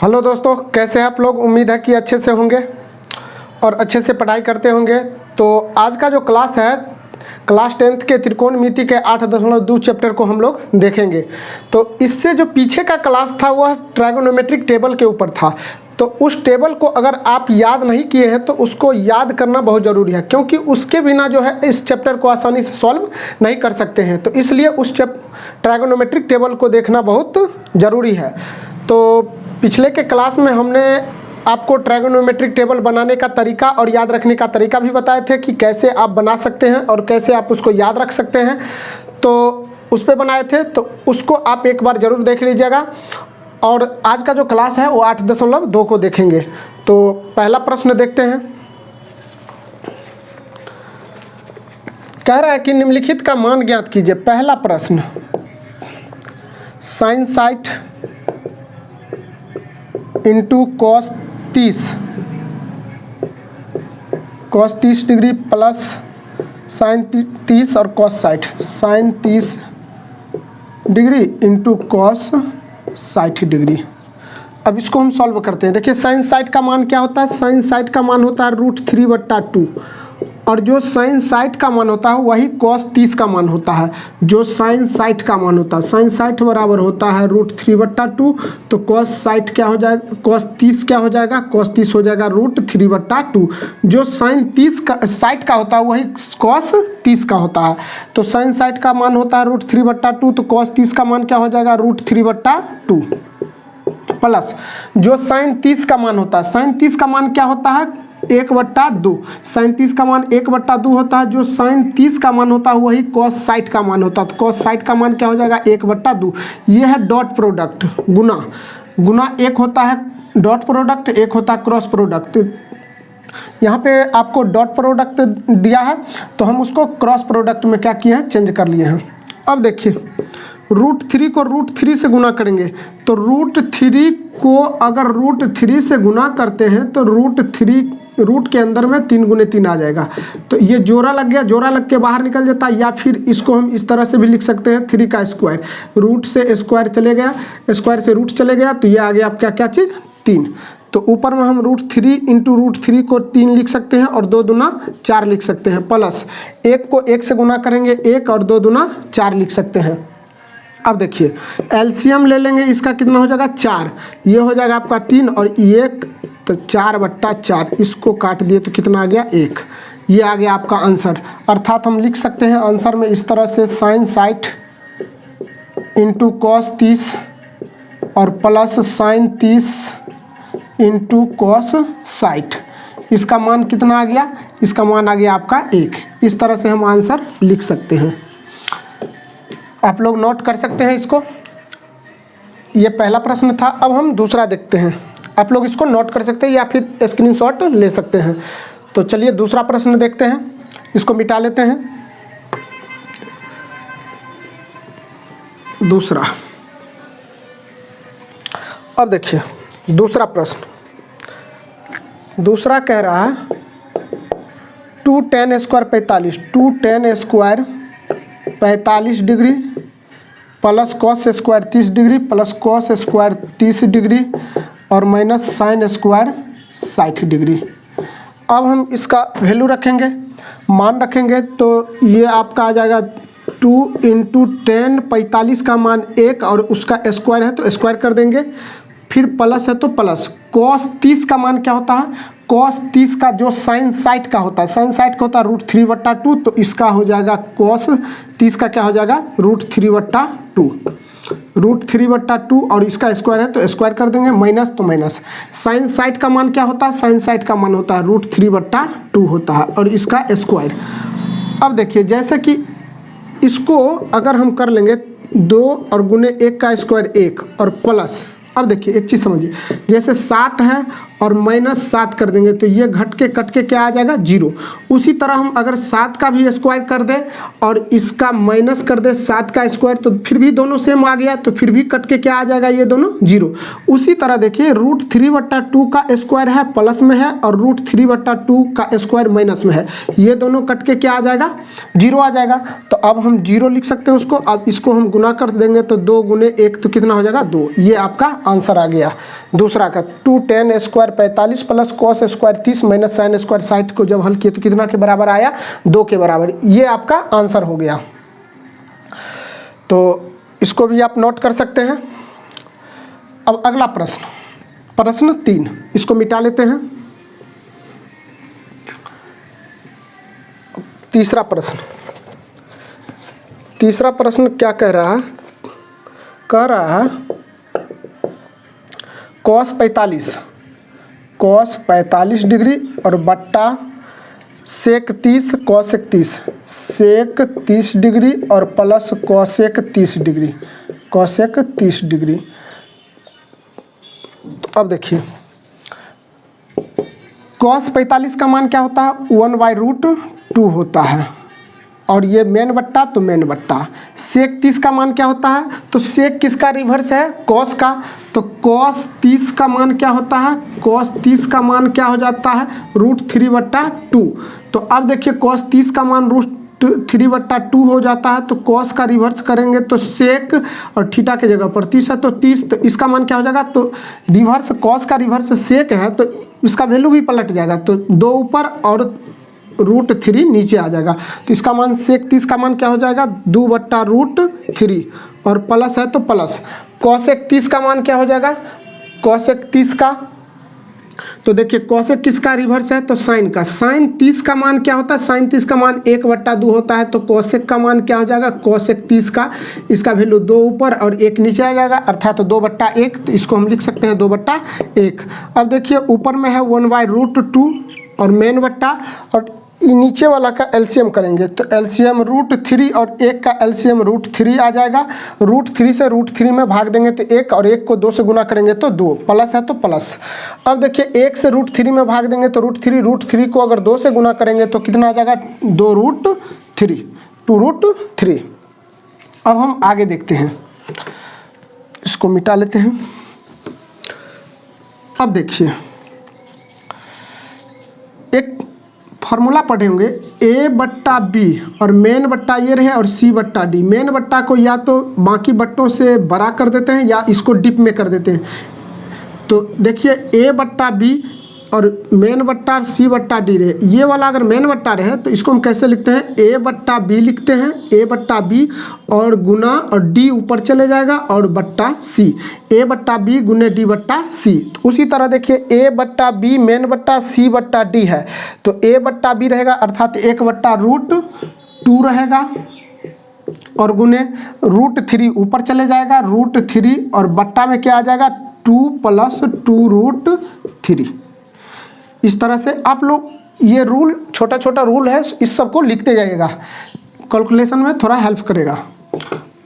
Hello दोस्तों, कैसे हैं आप लोग। उम्मीद है कि अच्छे से होंगे और अच्छे से पढ़ाई करते होंगे। तो आज का जो क्लास है, क्लास 10th के त्रिकोणमिति के 8.2 चैप्टर को हम लोग देखेंगे। तो इससे जो पीछे का क्लास था वह ट्रायगोनोमेट्रिक टेबल के ऊपर था। तो उस टेबल को अगर आप याद नहीं किए हैं तो उसको याद करना बहुत ज़रूरी है, क्योंकि उसके बिना जो है इस चैप्टर को आसानी से सॉल्व नहीं कर सकते हैं। तो इसलिए उस ट्रायगोनोमेट्रिक टेबल को देखना बहुत ज़रूरी है। तो पिछले के क्लास में हमने आपको ट्रायगोनोमेट्रिक टेबल बनाने का तरीका और याद रखने का तरीका भी बताए थे कि कैसे आप बना सकते हैं और कैसे आप उसको याद रख सकते हैं। तो उस पर बनाए थे, तो उसको आप एक बार ज़रूर देख लीजिएगा। और आज का जो क्लास है वो 8.2 को देखेंगे। तो पहला प्रश्न देखते हैं। कह रहा है कि निम्नलिखित का मान ज्ञात कीजिए। पहला प्रश्न, साइन साइट into cos 30 degree plus sine 30 और cos 60, sine 30 degree into cos 60 degree. अब इसको हम सॉल्व करते हैं। देखिए साइन 60 का मान क्या होता है। साइन 60 का मान होता है √3/2, और जो साइन 60 का मान होता है वही कॉस 30 का मान होता है। जो साइन 60 का मान होता है, साइन 60 बराबर होता है √3/2, तो कॉस 60 क्या हो जाएगा, कॉस 30 क्या हो जाएगा, कॉस 30 हो जाएगा √3/2। जो साइन 60 का होता है वही कॉस 30 का होता है। तो साइन 60 का मान होता है √3/2, तो कॉस 30 का मान क्या हो जाएगा √3/2 प्लस जो साइन 30 का मान होता है। साइन 30 का मान क्या होता है 1/2। साइन 30 का मान 1/2 होता है। जो साइन 30 का मान होता है वही कॉस 60 का मान होता है। तो कॉस 60 का मान क्या हो जाएगा 1/2। ये है डॉट प्रोडक्ट, गुना एक होता है डॉट प्रोडक्ट, एक होता है क्रॉस प्रोडक्ट। यहाँ पे आपको डॉट प्रोडक्ट दिया है तो हम उसको क्रॉस प्रोडक्ट में क्या किए हैं, चेंज कर लिए हैं। अब देखिए √3 को √3 से गुना करेंगे तो √3 को अगर √3 से गुना करते हैं तो रूट के अंदर में 3 × 3 आ जाएगा। तो ये जोड़ा लग गया, जोड़ा लग के बाहर निकल जाता है। या फिर इसको हम इस तरह से भी लिख सकते हैं 3 का स्क्वायर, रूट से स्क्वायर चले गया, स्क्वायर से रूट चले गया, तो ये आ गया आपका क्या चीज़ 3। तो ऊपर में हम √3 इंटू √3 को 3 लिख सकते हैं और 2 दूना 4 लिख सकते हैं, प्लस 1 को 1 से गुना करेंगे 1 और 2 दूना 4 लिख सकते हैं। अब देखिए एलसीएम ले लेंगे, इसका कितना हो जाएगा 4, ये हो जाएगा आपका 3 और 1, तो 4/4, इसको काट दिए तो कितना आ गया 1। ये आ गया आपका आंसर। अर्थात हम लिख सकते हैं आंसर में इस तरह से साइन 60 इंटू कॉस 30 और प्लस साइन 30 इंटू कॉस 60। इसका मान कितना आ गया, इसका मान आ गया आपका 1। इस तरह से हम आंसर लिख सकते हैं। आप लोग नोट कर सकते हैं इसको। ये पहला प्रश्न था। अब हम दूसरा देखते हैं। आप लोग इसको नोट कर सकते हैं या फिर स्क्रीनशॉट ले सकते हैं। तो चलिए दूसरा प्रश्न देखते हैं, इसको मिटा लेते हैं। दूसरा, अब देखिए दूसरा प्रश्न। दूसरा कह रहा है 2 tan² 45, 2 tan² 45 degree plus cos square 30 degree plus cos square 30 degree और माइनस साइन स्क्वायर 60 डिग्री। अब हम इसका वैल्यू रखेंगे, मान रखेंगे, तो ये आपका आ जाएगा 2 × 10, 45 का मान 1 और उसका स्क्वायर है तो स्क्वायर कर देंगे, फिर प्लस है तो प्लस। कॉस 30 का मान क्या होता है, कॉस 30 का जो साइन 60 का होता है, साइन 60 का होता है √3/2, तो इसका हो जाएगा कॉस 30 का क्या हो जाएगा √3/2 और इसका स्क्वायर है तो स्क्वायर कर देंगे, माइनस तो माइनस। साइन 60 का मान क्या होता है, साइन 60 का मान होता है √3/2 होता है और इसका स्क्वायर। अब देखिए जैसे कि इसको अगर हम कर लेंगे 2 और गुने 1 का स्क्वायर 1 और प्लस, अब देखिए एक चीज़ समझिए, जैसे 7 है और -7 कर देंगे तो ये घट के कट के क्या आ जाएगा 0। उसी तरह हम अगर 7 का भी स्क्वायर कर दें और इसका माइनस कर दें 7 का स्क्वायर तो फिर भी दोनों सेम आ गया, तो फिर भी कट के क्या आ जाएगा ये दोनों 0। उसी तरह देखिए √3/2 का स्क्वायर है प्लस में है और √3/2 का स्क्वायर माइनस में है, ये दोनों कट के क्या आ जाएगा 0 आ जाएगा। तो अब हम 0 लिख सकते हैं उसको। अब इसको हम गुना कर देंगे तो 2 × 1 तो कितना हो जाएगा 2, ये आपका आंसर आ गया दूसरा का। 2 tan square 45 plus cos square 30 minus sine square 60 को जब हल किए तो कितना के बराबर आया, 2 के बराबर। ये आपका आंसर हो गया। तो इसको भी आप नोट कर सकते हैं। अब अगला प्रश्न, प्रश्न 3, इसको मिटा लेते हैं। तीसरा प्रश्न, तीसरा प्रश्न क्या कह रहा है, कह रहा है कॉस 45 डिग्री और बट्टा सेक 30 कॉसेक 30, सेक 30 डिग्री और plus cosec 30 degree, cosec 30 degree. तो अब देखिए कॉस 45 का मान क्या होता है, 1/√2 होता है, और ये मेन बट्टा तो मेन बट्टा। सेक 30 का मान क्या होता है, तो सेक किसका रिवर्स है, कॉस का, तो कॉस 30 का मान क्या होता है, कॉस 30 का मान क्या हो जाता है, √3/2। तो अब देखिए कॉस 30 का मान √3/2 हो जाता है, तो कॉस का रिवर्स करेंगे तो सेक और थीटा के जगह पर 30 है तो 30, तो इसका मान क्या हो जाएगा, तो रिवर्स कॉस का रिवर्स सेक है तो इसका वैल्यू भी पलट जाएगा, तो 2 ऊपर और √3 नीचे आ जाएगा। तो इसका मान सेक 30 का मान क्या हो जाएगा, 2/√3 और प्लस है तो प्लस। कॉसेक 30 का मान क्या हो जाएगा, कॉसेक 30 का, तो देखिए कॉसेक किसका रिवर्स है, तो साइन का। साइन 30 का मान क्या होता है, साइन 30 का मान 1/2 होता है, तो कॉसेक का मान क्या हो जाएगा, कॉसेक 30 का, इसका वैल्यू 2 ऊपर और 1 नीचे आ जाएगा, अर्थात 2/1, तो इसको हम लिख सकते हैं 2/1। अब देखिए ऊपर में है 1/√2 और मेन बट्टा, और नीचे वाला का एलसीएम करेंगे तो एलसीएम √3 और 1 का एलसीएम √3 आ जाएगा। √3 से √3 में भाग देंगे तो 1 और 1 को 2 से गुना करेंगे तो 2, प्लस है तो प्लस। अब देखिए 1 से √3 में भाग देंगे तो √3 को अगर 2 से गुना करेंगे तो कितना आ जाएगा, 2√3, 2√3। अब हम आगे देखते हैं, इसको मिटा लेते हैं। अब देखिए एक फार्मूला पढ़े होंगे, A/B और मेन बट्टा ये रहे और C/D। मेन बट्टा को या तो बाकी बट्टों से बड़ा कर देते हैं या इसको डिप में कर देते हैं। तो देखिए A/B और मेन बट्टा C/D रहे, ये वाला अगर मेन बट्टा रहे तो इसको हम कैसे लिखते हैं, A/B लिखते हैं, A/B और गुना और D ऊपर चले जाएगा और बट्टा C, A/B गुने D/C। तो उसी तरह देखिए A/B मेन बट्टा C/D है, तो A/B रहेगा अर्थात 1/√2 रहेगा और गुने √3 ऊपर चले जाएगा, √3 और बट्टा में क्या आ जाएगा, 2 + 2√3। इस तरह से आप लोग ये रूल, छोटा छोटा रूल है, इस सब को लिखते जाइएगा, कैलकुलेशन में थोड़ा हेल्प करेगा।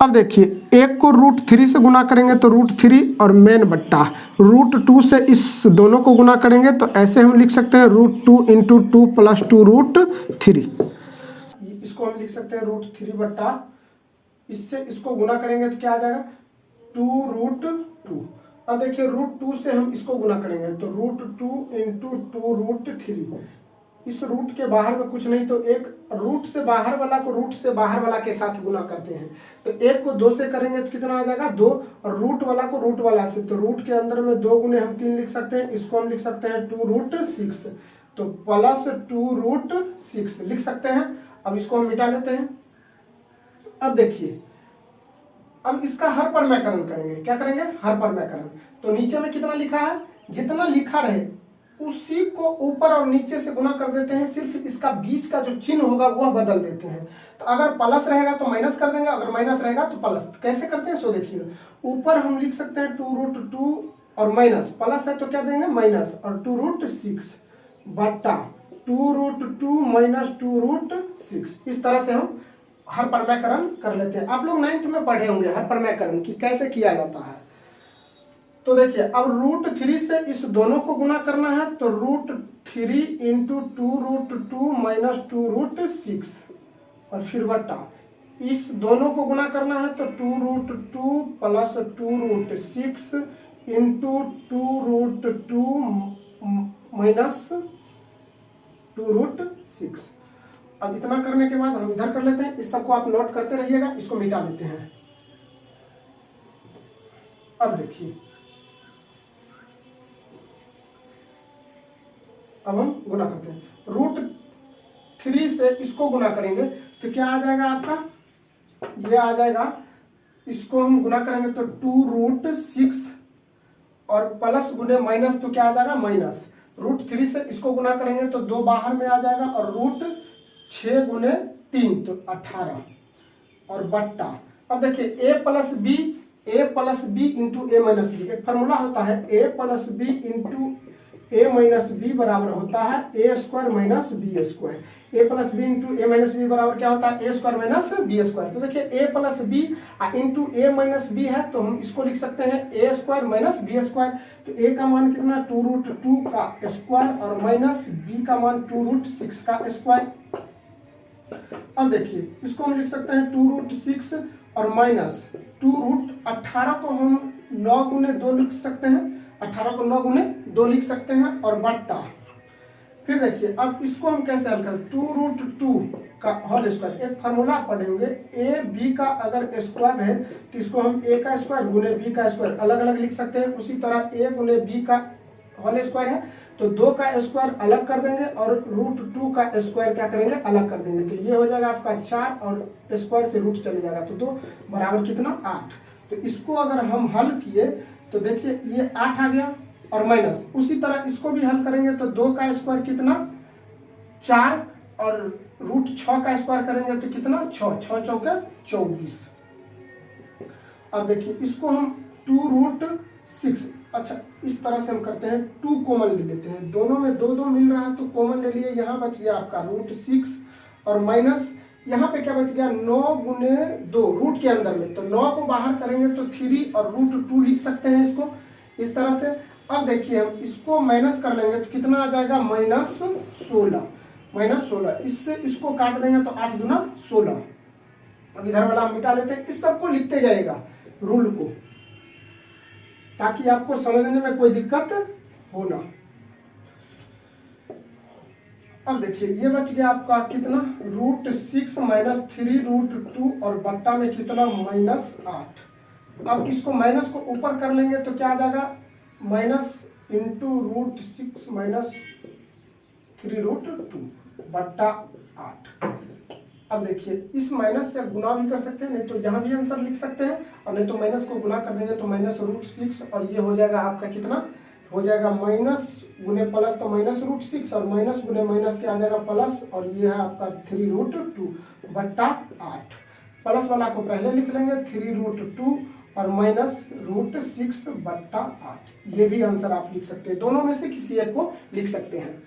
अब देखिए 1 को √3 से गुना करेंगे तो √3 और मेन बट्टा, √2 से इस दोनों को गुना करेंगे तो ऐसे हम लिख सकते हैं √2 × 2 + 2√3। इसको हम लिख सकते हैं √3 बट्टा, इससे इसको गुना करेंगे तो क्या आ जाएगा, 2√2। अब देखिए √2 से हम इसको गुना करेंगे तो √2 × 2√3। इस रूट के बाहर में कुछ नहीं तो एक रूट से बाहर वाला को रूट से बाहर वाला के साथ गुना करते हैं, तो 1 को 2 से करेंगे तो कितना आ जाएगा, 2, और रूट वाला को रूट वाला से, तो रूट के अंदर में 2 गुने हम 3 लिख सकते हैं, इसको हम लिख सकते हैं 2√6, तो प्लस 2√6 लिख सकते हैं। अब इसको हम मिटा लेते हैं। अब देखिए अब इसका हर परमैकरण करेंगे, क्या करेंगे, हर परमैकरण। तो नीचे में कितना लिखा है, जितना लिखा रहे उसी को ऊपर और नीचे से गुना कर देते हैं, सिर्फ इसका बीच का जो चिन्ह होगा वह बदल देते हैं। तो अगर प्लस रहेगा तो माइनस कर देंगे, अगर माइनस रहेगा तो प्लस। तो कैसे करते हैं सो देखिए, ऊपर हम लिख सकते हैं 2√2 और माइनस, प्लस है तो क्या देंगे माइनस, और 2√6 बट्टा 2√2 माइनस 2√6। इस तरह से हम हर परमैकरण कर लेते हैं। आप लोग 9th में पढ़े होंगे हर परमैकरण की कैसे किया जाता है। तो देखिए अब √3 से इस दोनों को गुना करना है तो √3 × 2√2 माइनस 2√6 और फिर बट्टा, इस दोनों को गुना करना है तो 2√2 प्लस 2√6 × 2√2 माइनस 2√6। अब इतना करने के बाद हम इधर कर लेते हैं, इस सबको आप नोट करते रहिएगा, इसको मिटा लेते हैं। अब देखिए अब हम गुना करते हैं, √3 से इसको गुना करेंगे तो क्या आ जाएगा आपका, ये आ जाएगा, इसको हम गुना करेंगे तो 2√6 और प्लस गुने माइनस तो क्या आ जाएगा माइनस, √3 से इसको गुना करेंगे तो 2 बाहर में आ जाएगा और √6 गुने 3 तो 18 और बट्टा। अब देखिए a plus B into A minus B, एक फार्मूला होता है a plus B into A minus B बराबर होता है A square minus B square. A plus B into A minus B बराबर क्या होता है, A square minus B square. तो देखिए A plus B into A minus B है तो हम इसको लिख सकते हैं A square minus B square. तो ए का मान कितना 2√2 का स्क्वायर और माइनस बी का मान 2√6 का स्क्वायर। अब देखिए इसको हम लिख सकते हैं 2√6 और माइनस 2√18 को हम 9 गुने 2 लिख सकते हैं, 18 को 9 गुने 2 लिख सकते हैं और बट्टा। फिर देखिए अब इसको हम कैसे हल करें, 2√2 का होल स्क्वायर, एक फार्मूला पढ़े होंगे ए बी का अगर स्क्वायर है तो इसको हम ए का स्क्वायर गुने बी का स्क्वायर अलग अलग लिख सकते हैं। उसी तरह ए गुने बी का होल स्क्वायर है तो 2 का स्क्वायर अलग कर देंगे और √2 का स्क्वायर क्या करेंगे अलग कर देंगे। तो ये हो जाएगा आपका 4 और स्क्वायर से रूट चले जाएगा तो 2 बराबर कितना 8। तो इसको अगर हम हल किए तो देखिए ये 8 आ गया और माइनस, उसी तरह इसको भी हल करेंगे तो 2 का स्क्वायर कितना 4 और √6 का स्क्वायर करेंगे तो कितना 6, 6 चौके 24। अब देखिए इसको हम 2√6, अच्छा इस तरह से हम करते हैं 2 कॉमन ले लेते हैं, दोनों में 2 2 मिल रहा है तो कॉमन ले लिए, यहाँ बच गया आपका √6 और माइनस यहाँ पे क्या बच गया 9 गुने 2 रूट के अंदर में, तो 9 को बाहर करेंगे तो 3 और √2 लिख सकते हैं इसको इस तरह से। अब देखिए हम इसको माइनस कर लेंगे तो कितना आ जाएगा -16, इससे इसको काट देंगे तो 8 दूना 16। अब इधर वाला हम मिटा लेते हैं, इस सबको लिखते जाएगा रूल को ताकि आपको समझने में कोई दिक्कत हो ना। अब देखिए ये बच गया आपका कितना √6 माइनस 3√2 और बट्टा में कितना -8। अब इसको माइनस को ऊपर कर लेंगे तो क्या आ जाएगा माइनस इंटू √6 माइनस 3√2 बट्टा 8। अब देखिए इस माइनस से गुना भी कर सकते हैं, नहीं तो यहाँ भी आंसर लिख सकते हैं और नहीं तो माइनस को गुना कर देंगे तो -√6 और ये हो जाएगा आपका कितना हो जाएगा माइनस गुने प्लस तो -√6 और माइनस गुने माइनस क्या आ जाएगा प्लस और ये है आपका 3√2 बट्टा 8। प्लस वाला को पहले लिख लेंगे 3√2 और -√6 बट्टा 8। ये भी आंसर आप लिख सकते हैं, दोनों में से किसी एक को लिख सकते हैं।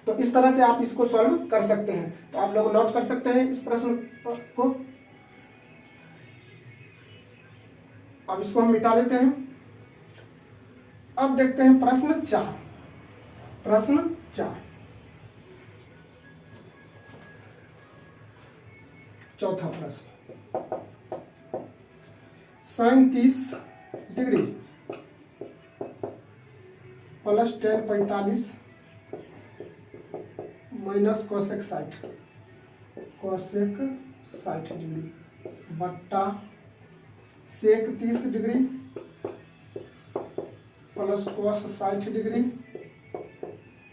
तो इस तरह से आप इसको सॉल्व कर सकते हैं। तो आप लोग नोट कर सकते हैं इस प्रश्न को। अब इसको हम मिटा लेते हैं। अब देखते हैं प्रश्न 4। चौथा प्रश्न, sin 30 degree plus tan 45 minus cosec 60 degree बट्टा सेक 30 degree plus cos 60 degree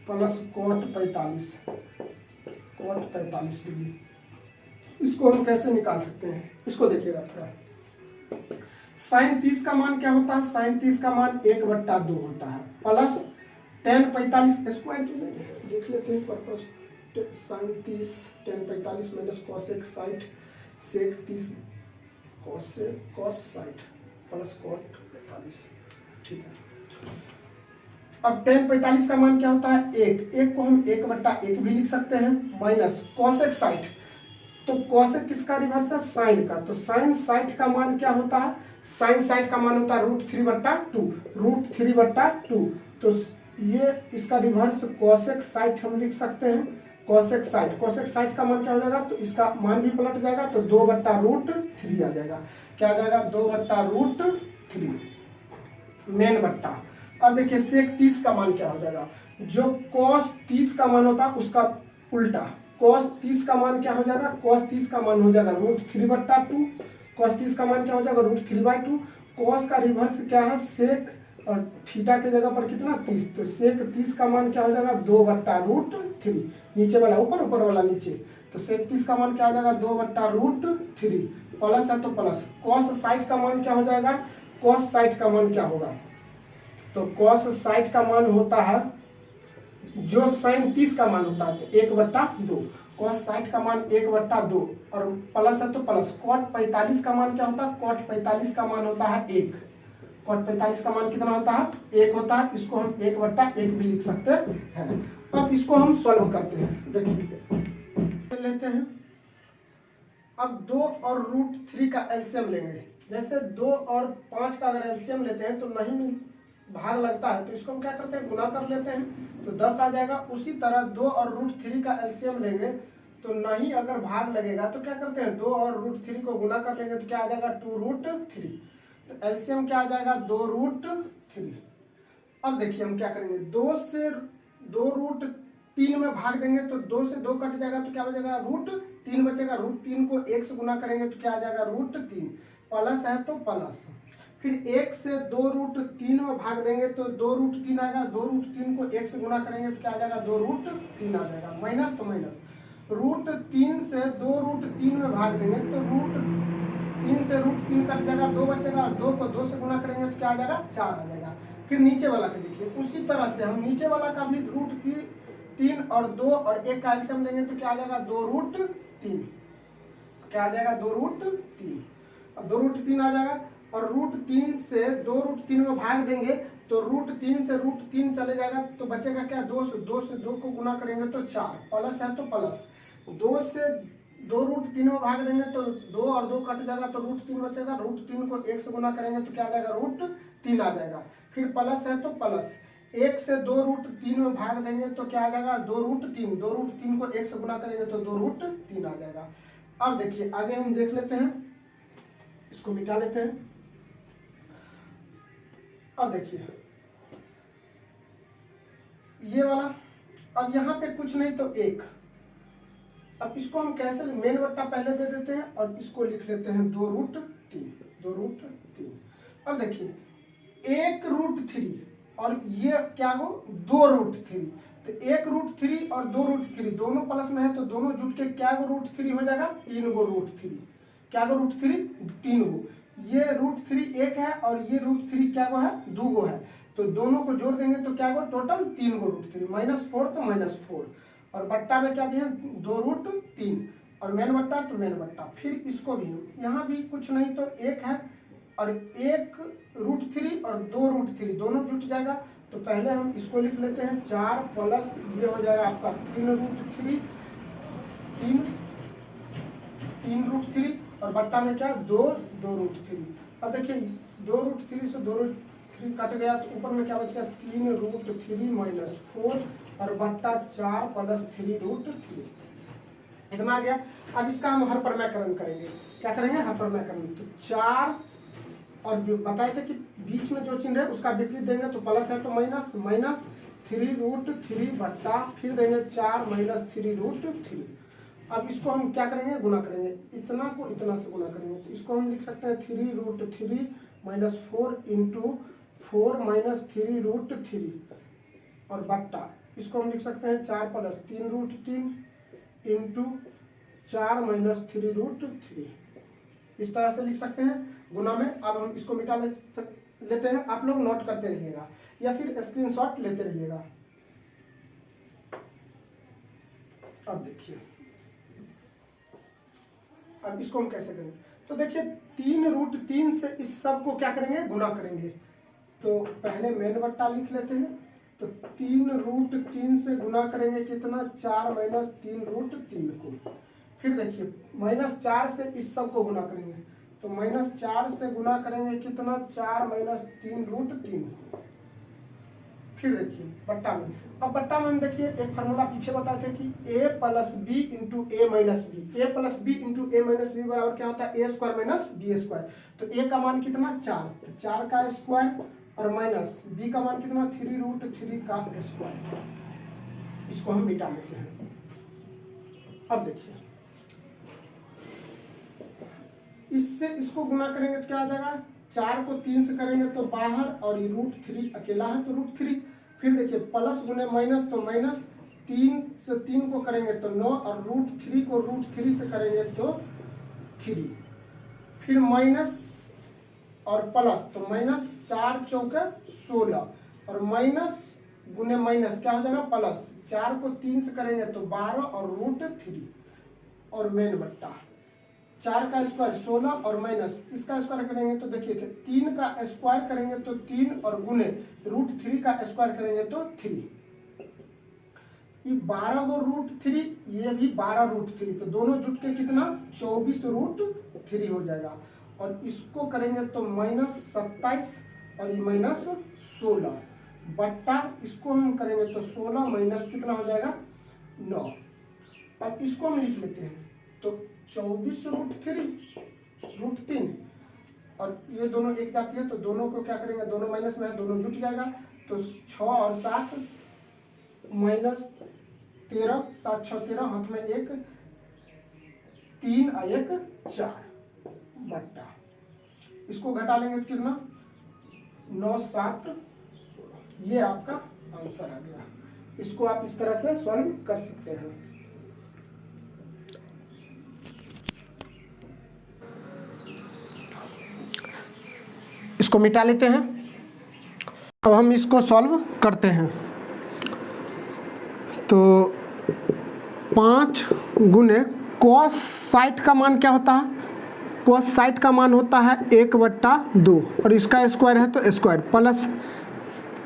plus coat 45 degree. इसको हम कैसे निकाल सकते हैं, इसको देखिएगा थोड़ा। sin 30 का मान क्या होता है, sin 30 का मान 1/2 होता है प्लस tan 45 स्क्वायर देख लेते हैं purpose. sin 30 tan 45 minus cosec 60 सेक 30 कोस 60 प्लस कोट 45। ठीक है। अब tan 45 का मान क्या होता है 1 को हम 1/1 भी लिख सकते हैं माइनस कोसेक 60, तो कोसेक किसका रिवर्स है साइन का, तो साइन 60 का मान क्या होता है साइन 60 का मान होता है √3/2 तो ये इसका रिवर्स कोसेक 60 हम लिख सकते हैं कोसेक 60 का मान क्या हो जाएगा, तो इसका मान भी पलट जाएगा तो 2/√3 आ जाएगा। क्या आ जाएगा 2/√3 मेन बट्टा। अब देखिए सेक 30 का मान क्या हो जाएगा, जो cos 30 का मान होता है उसका उल्टा cos 30 का मान क्या हो जाएगा, cos 30 का मान हो जाएगा √3/2, cos 30 का मान क्या हो जाएगा √3/2। cos का रिवर्स क्या है सेक और थीटा की जगह पर कितना 30, तो सेक 30 का मान क्या हो जाएगा 2/√3, नीचे वाला ऊपर, ऊपर वाला नीचे, तो सेक 30 का मान क्या हो जाएगा 2/√3, प्लस है तो प्लस, कॉस 60 का मान क्या हो जाएगा, कॉस 60 का मान क्या होगा, तो कॉस 60 का मान होता है जो साइन 30 का मान होता है तो 1/2, कॉस 60 का मान 1/2, और प्लस है तो प्लस, कॉट 45 का मान क्या होता है, कॉट 45 का मान होता है 1, कॉट 45 का मान कितना होता है 1 होता है, इसको हम 1/1 भी लिख सकते हैं। अब इसको हम सॉल्व करते हैं, देखिए लेते हैं। अब 2 और √3 का एलसीएम लेंगे, जैसे 2 और 5 का अगर एलसीएम लेते हैं तो नहीं मिल भाग लगता है, तो इसको हम क्या करते हैं गुना कर लेते हैं, तो 10 आ जाएगा। उसी तरह 2 और √3 का एलसीएम लेंगे तो नहीं अगर भाग लगेगा तो क्या करते हैं 2 और √3 को गुना कर लेंगे तो क्या आ जाएगा 2√3, तो एलसीएम क्या आ जाएगा 2√3। अब देखिए हम क्या करेंगे, 2 से 2√3 में भाग देंगे तो 2 से 2 कट जाएगा तो क्या बचेगा √3 बचेगा, √3 को 1 से गुना करेंगे तो क्या आ जाएगा √3, प्लस है तो प्लस, फिर 1 से 2√3 में भाग देंगे तो 2√3 आएगा, 2√3 को 1 से गुना करेंगे तो क्या आ जाएगा 2√3 आ जाएगा, माइनस तो माइनस, √3 से 2√3 में भाग देंगे तो √3 से √3 कट जाएगा, 2 बचेगा, और 2 को 2 से गुना करेंगे तो क्या आ जाएगा 4 आ जाएगा। फिर नीचे वाला के देखिए, उसी तरह से हम नीचे वाला का भी √3 और 2 और 1 का एलसीएम लेंगे तो क्या आ जाएगा 2√3, क्या आ जाएगा 2√3, अब 2√3 आ जाएगा, और √3 से 2√3 में भाग देंगे तो √3 से √3 चले जाएगा तो बचेगा क्या 2 से 2 को गुना करेंगे तो 4, प्लस है तो प्लस, 2 से 2√3 में भाग देंगे तो 2 और 2 कट जाएगा तो √3 बचेगा, √3 को 1 से गुना करेंगे तो क्या आ जाएगा √3 आ जाएगा, फिर प्लस है तो प्लस, 1 से 2√3 में भाग देंगे तो क्या आ जाएगा 2√3, 2√3 को 1 से गुना करेंगे तो 2√3 आ जाएगा। अब देखिए आगे हम देख लेते हैं, इसको मिटा लेते हैं। अब देखिए ये वाला, अब यहाँ पे कुछ नहीं तो 1, अब इसको हम कैसे मेन बट्टा पहले दे देते हैं और इसको लिख लेते हैं 2√3। अब देखिए 1√3 और ये क्या हो 2√3, तो 1√3 और 2√3 दोनों प्लस में है तो दोनों जुट के क्या गो √3 हो जाएगा 3 गो √3, क्या गो √3 3 गो, ये √3 1 है और ये √3 क्या गो है 2 गो है, तो दोनों को जोड़ देंगे तो क्या गो टोटल 3 गो √3, -4 तो -4, और बट्टा में क्या दिया 2√3, और मेन बट्टा तो मेन बट्टा, फिर इसको भी यहाँ भी कुछ नहीं तो 1 है और 1√3 और 2√3 दोनों जुट जाएगा, तो पहले हम इसको लिख लेते हैं 4 प्लस ये हो जाएगा आपका 3√3, 3√3 और बट्टा में क्या 2√3। अब देखिए 2√3 से 2√3 कट गया तो ऊपर में क्या बच गया 3√3 -4 और बट्टा 4 प्लस 3√3, इतना आ गया। अब इसका हम हरप्रमेयकरण करेंगे, क्या करेंगे हरप्रमेयकरण, तो 4 और बताए थे कि बीच में जो चिन्ह है उसका विपरीत देंगे तो प्लस है तो माइनस, -3√3 बट्टा फिर देंगे 4 -3√3। अब इसको हम क्या करेंगे गुना करेंगे, इतना को इतना से गुना करेंगे तो इसको हम लिख सकते हैं 3√3 -4 × 4 -3√3 और बट्टा इसको हम लिख सकते हैं 4 + 3√3 × 4 -3√3, इस तरह से लिख सकते हैं गुना में। अब हम इसको मिटा लेते हैं, आप लोग नोट करते रहिएगा या फिर स्क्रीनशॉट लेते रहिएगा। अब देखिए अब इसको हम कैसे करेंगे, तो देखिए 3√3 से इस सब को क्या करेंगे गुना करेंगे, तो पहले मेन बट्टा लिख लेते हैं, तो 3√3 से गुना करेंगे कितना 4 - 3√3 को, फिर देखिए -4 से इस सब को गुना करेंगे तो -4 से गुना करेंगे कितना 4 - 3√3 को, फिर देखिए बट्टा में, अब बट्टा में हम देखिए एक फार्मूला पीछे बताए थे कि a + b × a - b, a + b × a - b बराबर क्या होता है a² - b², तो a का मान कितना 4, तो 4 का स्क्वायर और माइनस b का मान कितना 3√3 का स्क्वायर, इसको हम मिटा लेते हैं। अब देखिए इससे इसको गुना करेंगे तो क्या आ जाएगा 4 को 3 से करेंगे तो बाहर, और ये √3 अकेला है तो √3। फिर देखिए प्लस गुने माइनस, तो माइनस 3 से 3 को करेंगे तो 9, और √3 को √3 से करेंगे तो 3। फिर माइनस और प्लस, तो माइनस 4 चौके 16, और माइनस गुने माइनस क्या हो जाएगा प्लस। 4 को 3 से करेंगे तो 12 और √3, और मेन बट्टा 4 का स्क्वायर 16 और माइनस इसका स्क्वायर करेंगे तो देखिए कि 3 का स्क्वायर करेंगे तो 3, और गुने √3 का स्क्वायर करेंगे तो 3। ये 12 को √3, ये भी 12 √3, तो दोनों जुट के कितना 24 √3 हो जाएगा। और इसको करेंगे तो -27, और ये -16 बट्टा इसको हम करेंगे तो 16 माइनस कितना हो जाएगा 9। अब इसको हम लिख लेते हैं तो 24 √3, और ये दोनों एक जाती है तो दोनों को क्या करेंगे, दोनों माइनस में है, दोनों जुट जाएगा, तो 6 और 7 -13, 7 6 13, हाथ में 1, 3 और 1 4 बट्टा इसको घटा लेंगे तो कितना 9 7 16। ये आपका आंसर आ गया। इसको आप इस तरह से सॉल्व कर सकते हैं। इसको मिटा लेते हैं। अब हम इसको सॉल्व करते हैं। तो 5 गुने कॉस साइट का मान क्या होता है, कॉस साइट का मान होता है 1/2, और इसका स्क्वायर है तो स्क्वायर, प्लस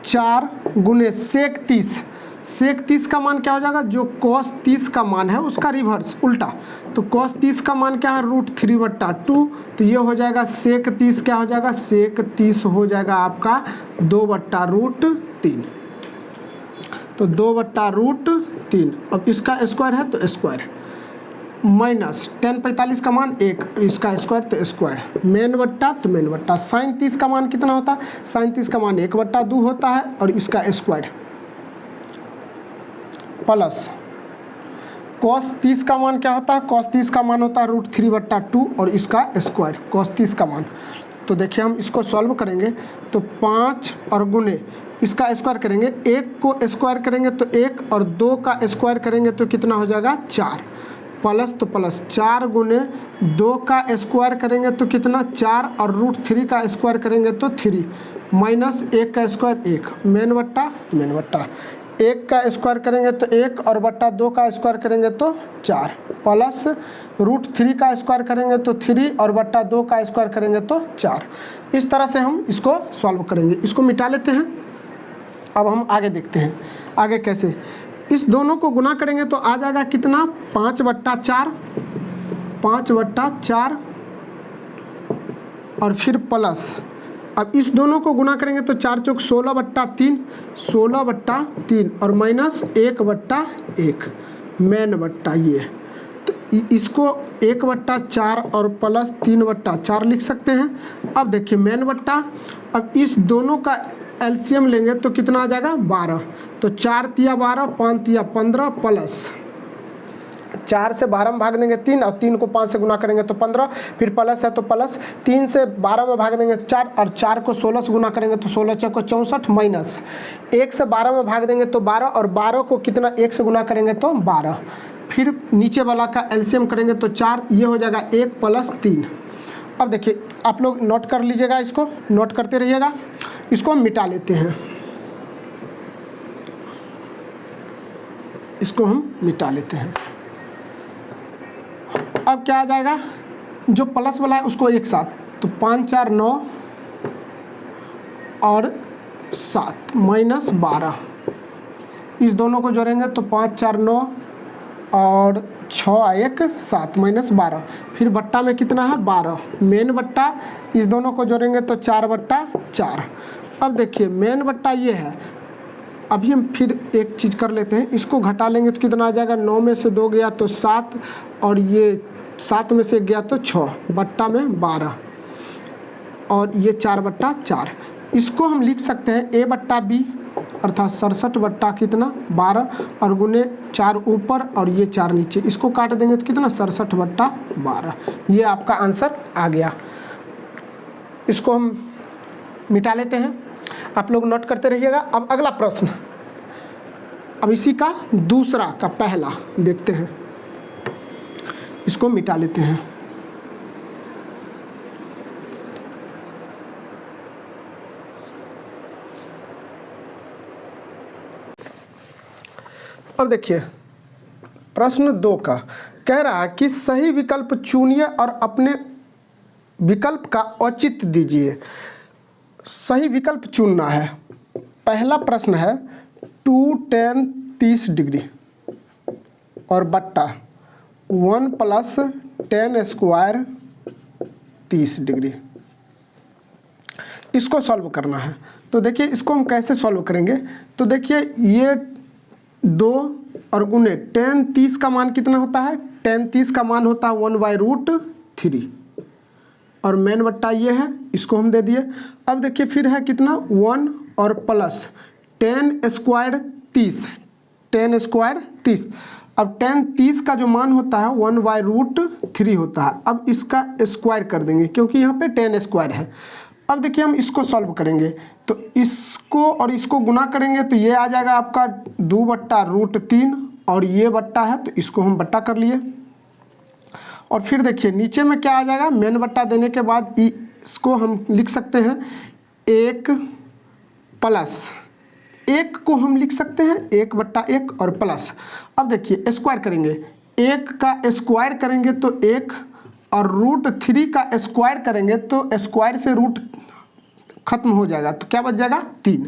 4 गुने सेक 30। सेक 30 का मान क्या हो जाएगा, जो कॉस 30 का मान है उसका रिवर्स उल्टा, तो कॉस 30 का मान क्या है √3/2, तो ये हो जाएगा सेक 30 क्या हो जाएगा, सेक 30 हो जाएगा आपका 2/√3, तो 2/√3। अब इसका स्क्वायर है तो स्क्वायर, माइनस tan 45 का मान 1, इसका स्क्वायर तो स्क्वायर, मेन बट्टा तो मेन बट्टा। साइन 30 का मान कितना होता है, साइन 30 का मान 1/2 होता है, और इसका स्क्वायर, प्लस कॉस 30 का मान क्या होता है, कॉस 30 का मान होता है √3/2, और इसका स्क्वायर कॉस 30 का मान। तो देखिए हम इसको सॉल्व करेंगे तो 5 और गुने इसका स्क्वायर करेंगे, 1 को स्क्वायर करेंगे तो 1, और 2 का स्क्वायर करेंगे तो कितना हो जाएगा 4, प्लस तो प्लस 4 गुने 2 का स्क्वायर करेंगे तो कितना 4, और √3 का स्क्वायर करेंगे तो 3, माइनस 1 का स्क्वायर 1, मेन बट्टा 1 का स्क्वायर करेंगे तो 1, और बट्टा 2 का स्क्वायर करेंगे तो 4, प्लस √3 का स्क्वायर करेंगे तो 3, और बट्टा 2 का स्क्वायर करेंगे तो 4। इस तरह से हम इसको सॉल्व करेंगे। इसको मिटा लेते हैं। अब हम आगे देखते हैं आगे कैसे। इस दोनों को गुना करेंगे तो आ जाएगा कितना 5/4, 5/4, और फिर प्लस, अब इस दोनों को गुना करेंगे तो 4 चौक 16/3, 16/3, और माइनस 1/1 मेन बट्टा ये, तो इसको 1/4 और प्लस 3/4 लिख सकते हैं। अब देखिए मेन बट्टा, अब इस दोनों का एलसीएम लेंगे तो कितना आ जाएगा 12, तो 4 तिया 12, 5 तिया 15, प्लस 4 से 12 में भाग देंगे 3, और 3 को 5 से गुना करेंगे तो 15, फिर प्लस है तो प्लस, 3 से 12 में भाग देंगे तो 4, और 4 को 16 से गुना करेंगे तो 16 चौको 64, माइनस 1 से 12 में भाग देंगे तो 12, और 12 को कितना 1 से गुना करेंगे तो 12, फिर नीचे वाला का एलसीएम करेंगे तो 4, ये हो जाएगा 1 + 3। अब देखिए आप लोग नोट कर लीजिएगा, इसको नोट करते रहिएगा। इसको हम मिटा लेते हैं, इसको हम मिटा लेते हैं। अब क्या आ जाएगा, जो प्लस वाला है उसको एक साथ, तो 5 4 9 और 7 माइनस 12, इस दोनों को जोड़ेंगे तो 5 4 9 और 6 1 7 माइनस 12, फिर बट्टा में कितना है 12, मेन बट्टा, इस दोनों को जोड़ेंगे तो 4/4। अब देखिए मेन बट्टा ये है। अभी हम फिर एक चीज़ कर लेते हैं, इसको घटा लेंगे तो कितना आ जाएगा, 9 में से 2 गया तो 7, और ये 7 में से गया तो 6, बट्टा में 12, और ये 4/4। इसको हम लिख सकते हैं A/B, अर्थात 67 बट्टा कितना 12, और गुने 4 ऊपर और ये 4 नीचे, इसको काट देंगे तो कितना 67/12। ये आपका आंसर आ गया। इसको हम मिटा लेते हैं, आप लोग नोट करते रहिएगा। अब अगला प्रश्न, अब इसी का दूसरा का पहला देखते हैं, इसको मिटा लेते हैं। अब देखिए प्रश्न 2 का कह रहा है कि सही विकल्प चुनिए और अपने विकल्प का औचित्य दीजिए। सही विकल्प चुनना है। पहला प्रश्न है 2 tan 30 डिग्री और बट्टा 1 + tan स्क्वायर 30 डिग्री, इसको सॉल्व करना है। तो देखिए इसको हम कैसे सॉल्व करेंगे, तो देखिए ये 2 और गुने tan 30 का मान कितना होता है, tan 30 का मान होता है 1/√3 और मेन बट्टा ये है, इसको हम दे दिए। अब देखिए फिर है कितना 1 और plus tan square 30, tan square 30। अब tan 30 का जो मान होता है 1/√3 होता है। अब इसका स्क्वायर कर देंगे क्योंकि यहाँ पे tan स्क्वायर है। अब देखिए हम इसको सॉल्व करेंगे, तो इसको और इसको गुना करेंगे तो ये आ जाएगा आपका 2/√3 और ये बट्टा है तो इसको हम बट्टा कर लिए। और फिर देखिए नीचे में क्या आ जाएगा, मेन बट्टा देने के बाद इसको हम लिख सकते हैं 1 प्लस 1 को हम लिख सकते हैं 1/1 और प्लस। अब देखिए स्क्वायर करेंगे, 1 का स्क्वायर करेंगे तो 1 और √3 का स्क्वायर करेंगे तो स्क्वायर से रूट खत्म हो जाएगा तो क्या बच जाएगा 3।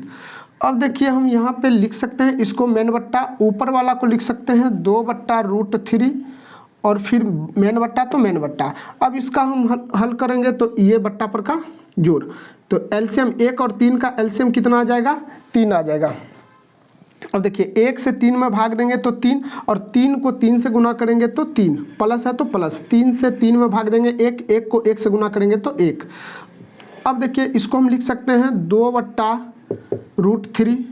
अब देखिए हम यहाँ पे लिख सकते हैं इसको मेन बट्टा, ऊपर वाला को लिख सकते हैं 2/√3 और फिर मेन बट्टा तो मेन बट्टा। अब इसका हम हल करेंगे तो ये बट्टा पर का जोड़, तो एलसीएम 1 और 3 का एलसीएम कितना आ जाएगा, 3 आ जाएगा। अब देखिए 1 से 3 में भाग देंगे तो 3 और 3 को 3 से गुना करेंगे तो 3, प्लस है तो प्लस, 3 से 3 में भाग देंगे 1, 1 को 1 से गुना करेंगे तो 1। अब देखिए इसको हम लिख सकते हैं 2/√3,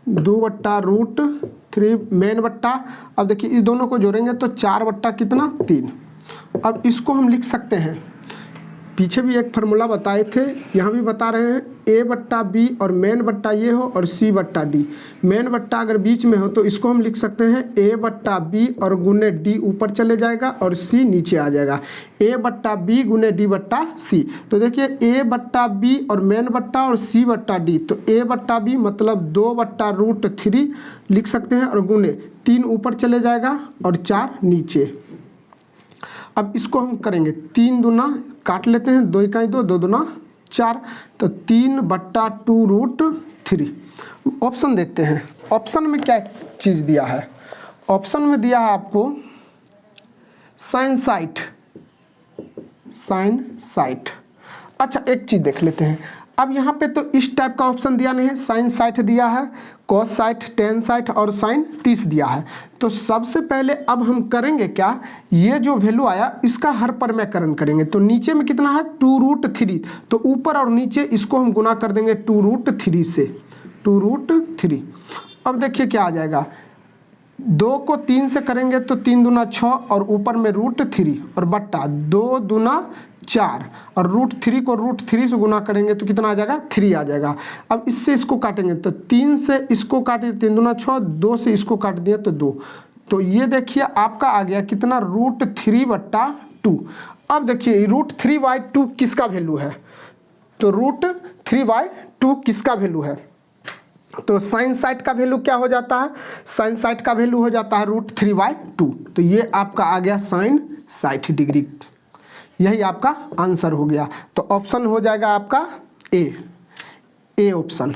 2/√3 मेन बट्टा। अब देखिए इस दोनों को जोड़ेंगे तो 4/3। अब इसको हम लिख सकते हैं, पीछे भी एक फार्मूला बताए थे, यहाँ भी बता रहे हैं, A/B और मेन बट्टा ये हो और C/D। मेन बट्टा अगर बीच में हो तो इसको हम लिख सकते हैं A/B और गुने D ऊपर चले जाएगा और C नीचे आ जाएगा, A/B गुने D/C। तो देखिए A/B और मेन बट्टा और C/D, तो A/B मतलब 2/√3 लिख सकते हैं और गुने 3 ऊपर चले जाएगा और 4 नीचे। अब इसको हम करेंगे 3 दूना काट लेते हैं, 2 इकाई 2, 2 दूना 4, तो 3/2√3। ऑप्शन देखते हैं, ऑप्शन में क्या चीज़ दिया है। ऑप्शन में दिया है आपको साइन साइट। अच्छा एक चीज़ देख लेते हैं, अब यहाँ पे तो इस टाइप का ऑप्शन दिया नहीं है, साइन साइट दिया है, कॉस साइट, टेन साइट और साइन 30 दिया है। तो सबसे पहले अब हम करेंगे क्या, ये जो वैल्यू आया इसका हर परमेकरण करेंगे। तो नीचे में कितना है 2√3, तो ऊपर और नीचे इसको हम गुना कर देंगे 2√3 से, 2√3। अब देखिए क्या आ जाएगा, 2 को 3 से करेंगे तो 3 दूना 6 और ऊपर में √3 और बट्टा 2 दूना 4 और √3 को √3 से गुना करेंगे तो कितना आ जाएगा 3 आ जाएगा। अब इससे इसको काटेंगे तो 3 से इसको काटे 3 दूना 6, 2 से इसको काट दिया तो 2, तो ये देखिए आपका आ गया कितना √3/2। अब देखिए √3/2 किसका वैल्यू है, तो √3/2 किसका वैल्यू है, तो साइन साइट का वैल्यू क्या हो जाता है, साइन साइट का वैल्यू हो जाता है √3/2। तो ये आपका आ गया साइन 60 डिग्री, यही आपका आंसर हो गया। तो ऑप्शन हो जाएगा आपका ए ऑप्शन,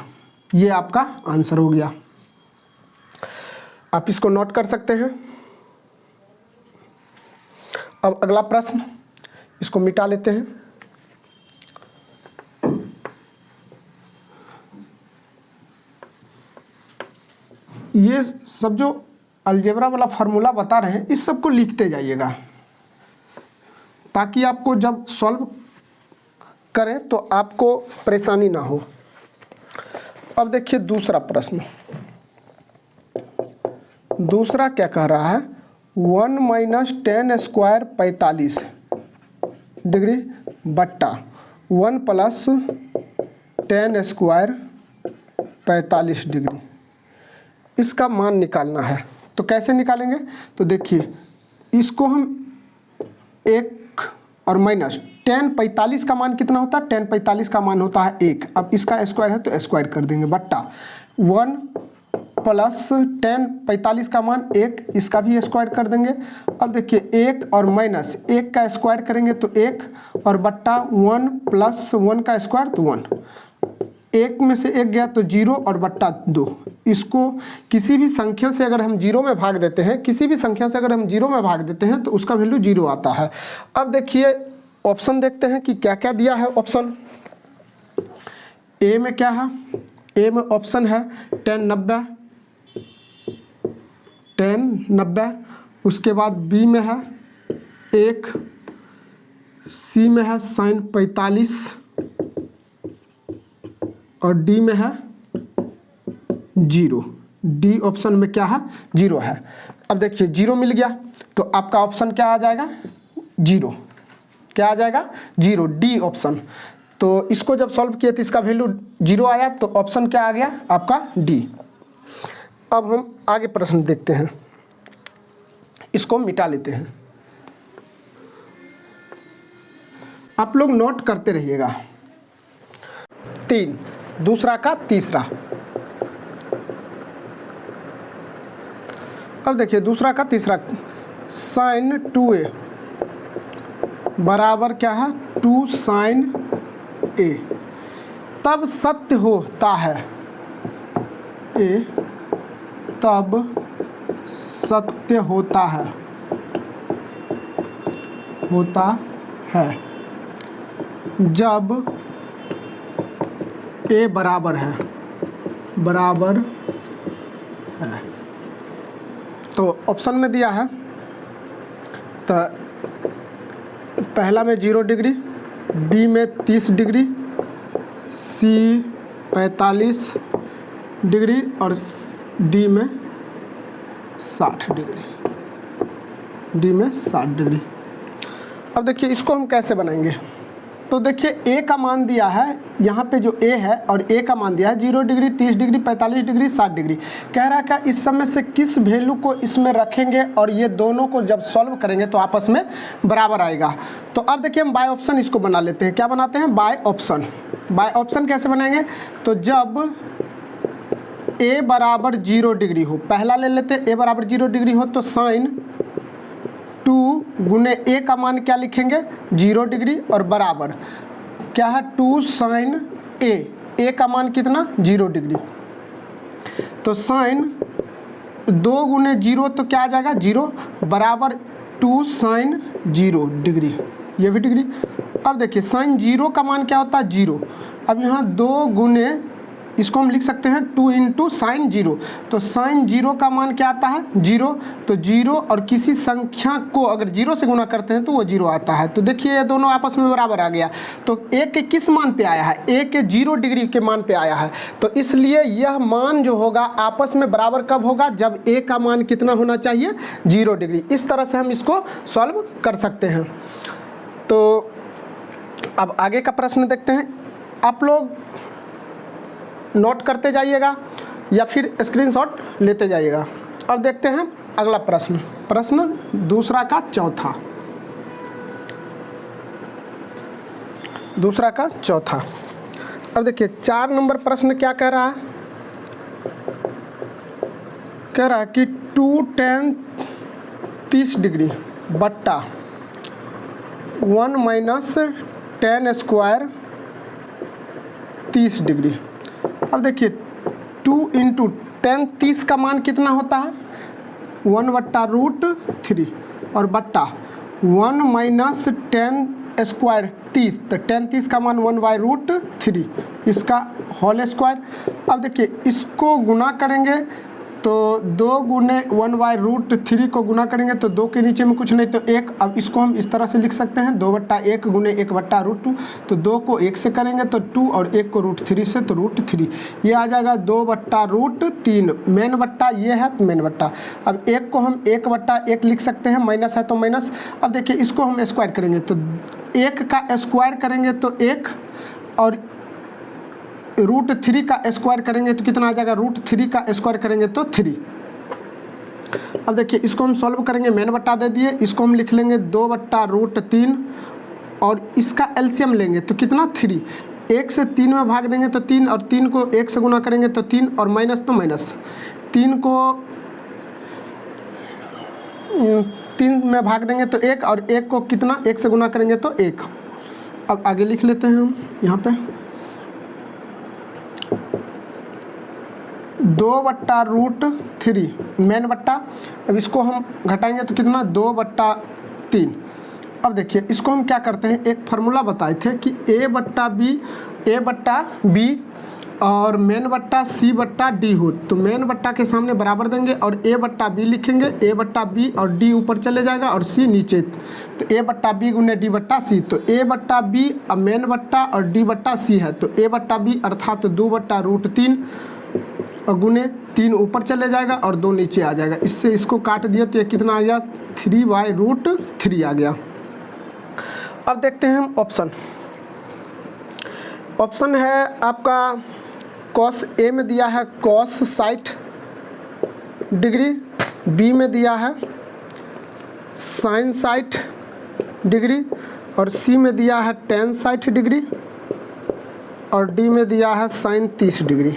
ये आपका आंसर हो गया। आप इसको नोट कर सकते हैं। अब अगला प्रश्न, इसको मिटा लेते हैं। ये सब जो अलजेब्रा वाला फार्मूला बता रहे हैं इस सब को लिखते जाइएगा ताकि आपको जब सॉल्व करें तो आपको परेशानी ना हो। अब देखिए दूसरा प्रश्न, दूसरा क्या कह रहा है, 1 - tan स्क्वायर 45 डिग्री बट्टा 1 प्लस 10 स्क्वायर 45 डिग्री, इसका मान निकालना है। तो कैसे निकालेंगे? तो देखिए इसको हम 1 और माइनस 10 45 का मान कितना होता है? 10 45 का मान होता है 1। अब इसका स्क्वायर है तो स्क्वायर कर देंगे, बट्टा 1 प्लस 10 45 का मान 1, इसका भी स्क्वायर कर देंगे। अब देखिए 1 और माइनस 1 का स्क्वायर करेंगे तो 1 और बट्टा 1 प्लस 1 का स्क्वायर तो 1, 1 में से 1 गया तो 0 और बट्टा 2। इसको किसी भी संख्या से अगर हम 0 में भाग देते हैं, किसी भी संख्या से अगर हम 0 में भाग देते हैं तो उसका वैल्यू 0 आता है। अब देखिए ऑप्शन देखते हैं कि क्या क्या दिया है। ऑप्शन ए में क्या है? ए में ऑप्शन है 10 90, उसके बाद बी में है 1, सी में है sin 45 और डी में है 0। डी ऑप्शन में क्या है? 0 है। अब देखिए 0 मिल गया तो आपका ऑप्शन क्या आ जाएगा? 0। क्या आ जाएगा? 0, डी ऑप्शन। तो इसको जब सॉल्व किए तो इसका वैल्यू 0 आया, तो ऑप्शन क्या आ गया आपका? डी। अब हम आगे प्रश्न देखते हैं, इसको मिटा लेते हैं। आप लोग नोट करते रहिएगा। 3, दूसरा का तीसरा। अब देखिए दूसरा का तीसरा, sin 2a बराबर क्या है? 2 sin a, तब सत्य होता है a, तब सत्य होता है जब a बराबर है तो ऑप्शन में दिया है, तो पहला में 0 डिग्री, बी में 30 डिग्री, सी 45 डिग्री और डी में 60 डिग्री। अब देखिए इसको हम कैसे बनाएंगे? तो देखिए ए का मान दिया है, यहाँ पे जो ए है और ए का मान दिया है 0 डिग्री, 30 डिग्री, 45 डिग्री, 60 डिग्री। कह रहा है क्या इस समय से किस वैल्यू को इसमें रखेंगे और ये दोनों को जब सॉल्व करेंगे तो आपस में बराबर आएगा। तो अब देखिए हम बाय ऑप्शन इसको बना लेते हैं। क्या बनाते हैं? By option. बाय ऑप्शन कैसे बनाएंगे? तो जब ए बराबर 0 डिग्री हो, पहला ले लेते हैं, ए बराबर 0 डिग्री हो तो sin 2 गुने ए का मान क्या लिखेंगे? 0 डिग्री और बराबर क्या है? 2 sin a, ए का मान कितना? 0 डिग्री। तो sin 2 गुने 0 तो क्या आ जाएगा? 0 बराबर 2 sin 0 डिग्री, ये भी डिग्री। अब देखिए sin 0 का मान क्या होता है? 0। अब यहाँ 2 गुने, इसको हम लिख सकते हैं 2 इंटू साइन 0, तो साइन 0 का मान क्या आता है? 0। तो 0 और किसी संख्या को अगर 0 से गुना करते हैं तो वो 0 आता है। तो देखिए ये दोनों आपस में बराबर आ गया। तो ए के किस मान पे आया है? ए के 0 डिग्री के मान पे आया है। तो इसलिए यह मान जो होगा आपस में बराबर कब होगा? जब ए का मान कितना होना चाहिए? 0 डिग्री। इस तरह से हम इसको सॉल्व कर सकते हैं। तो अब आगे का प्रश्न देखते हैं। आप लोग नोट करते जाइएगा या फिर स्क्रीनशॉट लेते जाइएगा। अब देखते हैं अगला प्रश्न, प्रश्न दूसरा का चौथा। अब देखिए 4 नंबर प्रश्न क्या कह रहा है? कह रहा है कि 2 tan 30 डिग्री बट्टा 1 माइनस tan स्क्वायर 30 डिग्री। अब देखिए 2 इंटू tan 30 का मान कितना होता है? 1/√3 और बट्टा 1 माइनस tan स्क्वायर 30, तो tan 30 का मान 1/√3, इसका होल स्क्वायर। अब देखिए इसको गुना करेंगे तो 2 गुने 1/√3 को गुना करेंगे तो 2 के नीचे में कुछ नहीं तो 1। अब इसको हम इस तरह से लिख सकते हैं 2/1 गुने 1/√2, तो 2 को 1 से करेंगे तो 2 और 1 को √3 से तो √3, ये आ जाएगा 2/√3। मेन बट्टा ये है मेन बट्टा। अब 1 को हम 1/1 लिख सकते हैं, माइनस है तो माइनस। अब देखिए इसको हम स्क्वायर करेंगे तो 1 का स्क्वायर करेंगे तो 1 और √3 का स्क्वायर करेंगे तो कितना आ जाएगा, √3 का स्क्वायर करेंगे तो 3। अब देखिए इसको हम सॉल्व करेंगे, मैंने बटा दे दिए, इसको हम लिख लेंगे 2/√3 और इसका एलसीएम लेंगे तो कितना 3। 1 से 3 में भाग देंगे तो 3 और 3 को 1 से गुना करेंगे तो 3 और माइनस तो माइनस, 3 को 3 में भाग देंगे तो 1 और 1 को कितना 1 से गुना करेंगे तो 1। अब आगे लिख लेते हैं हम यहाँ पे 2/√3 मेन बट्टा, अब इसको हम घटाएंगे तो कितना 2/3। अब देखिए इसको हम क्या करते हैं, एक फार्मूला बताए थे कि A बट्टा B और मेन बट्टा C बट्टा D हो, तो मेन बट्टा के सामने बराबर देंगे और A बट्टा B लिखेंगे, A बट्टा B और D ऊपर चले जाएगा और C नीचे, तो A बट्टा B गुने D बट्टा C, तो A बट्टा B अब मेन बट्टा और D बट्टा C है, तो A बट्टा B अर्थात 2/√3 और गुने 3 ऊपर चले जाएगा और 2 नीचे आ जाएगा। इससे इसको काट दिया तो ये कितना आ गया 3/√3 आ गया। अब देखते हैं हम ऑप्शन है आपका cos A में दिया है cos 60 डिग्री, B में दिया है sin 60 डिग्री और C में दिया है tan 60 डिग्री और D में दिया है sin 30 डिग्री।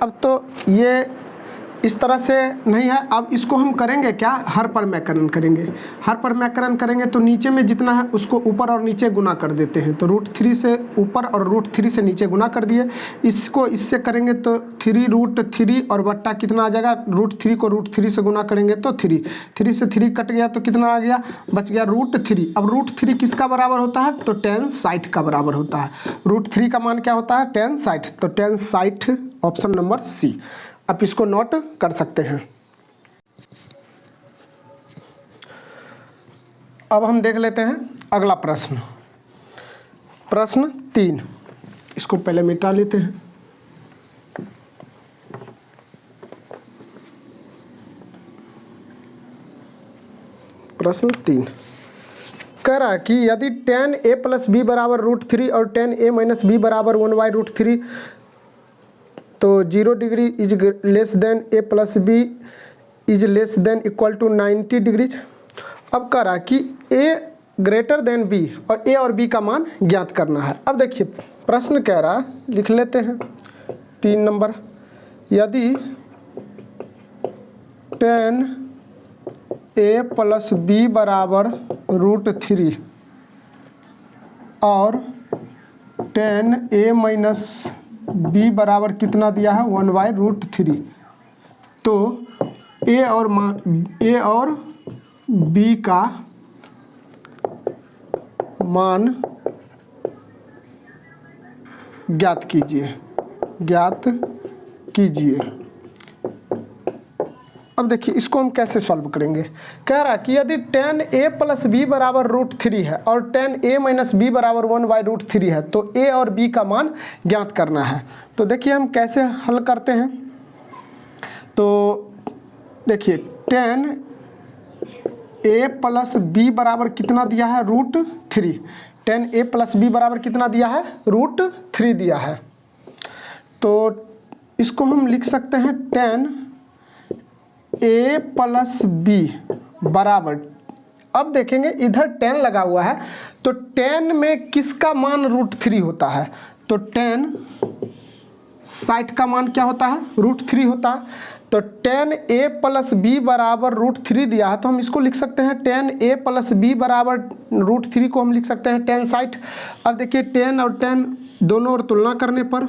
अब तो ये इस तरह से नहीं है, अब इसको हम करेंगे क्या, हर पर मैकरण करेंगे। हर पर मैकरण करेंगे तो नीचे में जितना है उसको ऊपर और नीचे गुना कर देते हैं, तो √3 से ऊपर और √3 से नीचे गुना कर दिए। इसको इससे करेंगे तो 3√3 और बट्टा कितना आ जाएगा, √3 को √3 से गुना करेंगे तो 3 से 3 कट गया तो कितना आ गया, बच गया √3। अब √3 किसका बराबर होता है, तो tan 60 का बराबर होता है। √3 का मान क्या होता है, tan 60, तो tan 60 ऑप्शन नंबर C। आप इसको नोट कर सकते हैं। अब हम देख लेते हैं अगला प्रश्न, प्रश्न 3। इसको पहले मिटा लेते हैं। प्रश्न 3 कह रहा है कि यदि tan A + B बराबर √3 और tan A - B बराबर 1/√3 तो 0 degree is less than A + B is less than equal to 90 degrees. अब कह रहा है कि A ग्रेटर देन B और A और B का मान ज्ञात करना है। अब देखिए प्रश्न कह रहा है, लिख लेते हैं 3 नंबर, यदि tan A + B बराबर √3 और tan A - B बराबर कितना दिया है 1/√3, तो A और B का मान ज्ञात कीजिए। अब देखिए इसको हम कैसे सॉल्व करेंगे। कह रहा है कि यदि tan A + B बराबर √3 है और tan A - B बराबर 1/√3 है तो A और B का मान ज्ञात करना है। तो देखिए हम कैसे हल करते हैं। तो देखिए tan A + B बराबर कितना दिया है √3, tan A + B बराबर कितना दिया है √3 दिया है, तो इसको हम लिख सकते हैं tan A + B बराबर, अब देखेंगे इधर tan लगा हुआ है तो tan में किसका मान √3 होता है, तो tan 60 का मान क्या होता है √3 होता है, तो tan A + B बराबर √3 दिया है तो हम इसको लिख सकते हैं tan A + B बराबर √3 को हम लिख सकते हैं tan 60। अब देखिए tan और tan दोनों ओर तुलना करने पर,